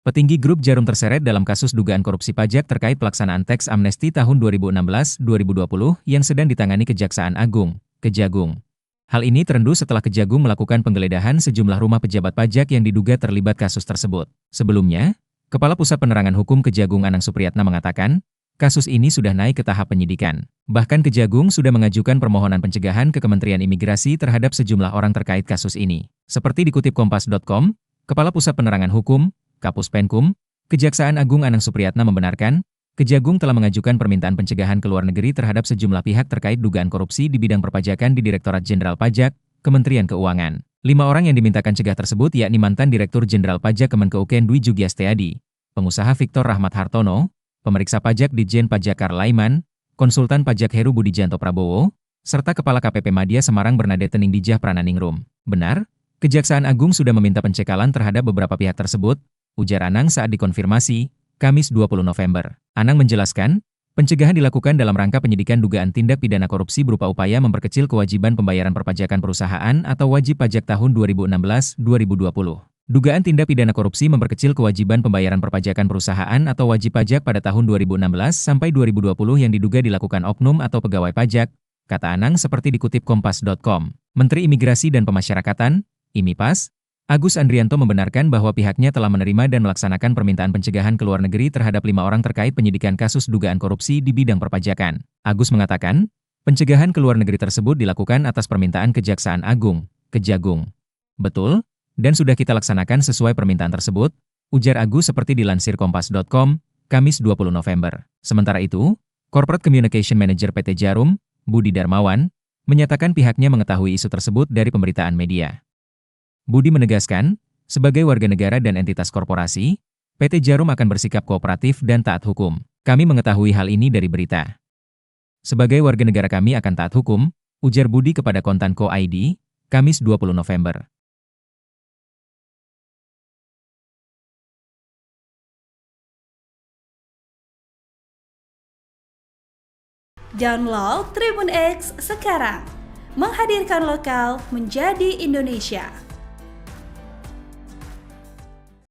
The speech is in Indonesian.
Petinggi grup Jarum terseret dalam kasus dugaan korupsi pajak terkait pelaksanaan teks amnesti tahun 2016-2020 yang sedang ditangani Kejaksaan Agung, Kejagung. Hal ini terendus setelah Kejagung melakukan penggeledahan sejumlah rumah pejabat pajak yang diduga terlibat kasus tersebut. Sebelumnya, Kepala Pusat Penerangan Hukum Kejagung Anang Supriyatna mengatakan, kasus ini sudah naik ke tahap penyidikan. Bahkan Kejagung sudah mengajukan permohonan pencegahan ke Kementerian Imigrasi terhadap sejumlah orang terkait kasus ini. Seperti dikutip Kompas.com, Kepala Pusat Penerangan Hukum, Kapus Penkum, Kejaksaan Agung Anang Supriyatna membenarkan, Kejagung telah mengajukan permintaan pencegahan ke luar negeri terhadap sejumlah pihak terkait dugaan korupsi di bidang perpajakan di Direktorat Jenderal Pajak, Kementerian Keuangan. 5 orang yang dimintakan cegah tersebut yakni mantan Direktur Jenderal Pajak Kemenkeuken Dwi Jugiasteadi, pengusaha Victor Rahmat Hartono, pemeriksa pajak Ditjen Pajak Karlaiman, konsultan pajak Heru Budijanto Prabowo, serta Kepala KPP Madya Semarang Bernadette Ningdijah Prananingrum. Benar, Kejaksaan Agung sudah meminta pencekalan terhadap beberapa pihak tersebut, ujar Anang saat dikonfirmasi, Kamis 20 November. Anang menjelaskan, pencegahan dilakukan dalam rangka penyidikan dugaan tindak pidana korupsi berupa upaya memperkecil kewajiban pembayaran perpajakan perusahaan atau wajib pajak tahun 2016-2020. Dugaan tindak pidana korupsi memperkecil kewajiban pembayaran perpajakan perusahaan atau wajib pajak pada tahun 2016 sampai 2020 yang diduga dilakukan oknum atau pegawai pajak, kata Anang seperti dikutip Kompas.com. Menteri Imigrasi dan Pemasyarakatan, IMIPAS, Agus Andrianto membenarkan bahwa pihaknya telah menerima dan melaksanakan permintaan pencegahan ke luar negeri terhadap 5 orang terkait penyidikan kasus dugaan korupsi di bidang perpajakan. Agus mengatakan, pencegahan ke luar negeri tersebut dilakukan atas permintaan Kejaksaan Agung, Kejagung. Betul, dan sudah kita laksanakan sesuai permintaan tersebut, ujar Agus seperti dilansir Kompas.com, Kamis 20 November. Sementara itu, Corporate Communication Manager PT Jarum, Budi Darmawan, menyatakan pihaknya mengetahui isu tersebut dari pemberitaan media. Budi menegaskan, sebagai warga negara dan entitas korporasi, PT Jarum akan bersikap kooperatif dan taat hukum. Kami mengetahui hal ini dari berita. Sebagai warga negara kami akan taat hukum, ujar Budi kepada Kontan.co ID, Kamis 20 November. Download Tribun X sekarang, menghadirkan lokal menjadi Indonesia.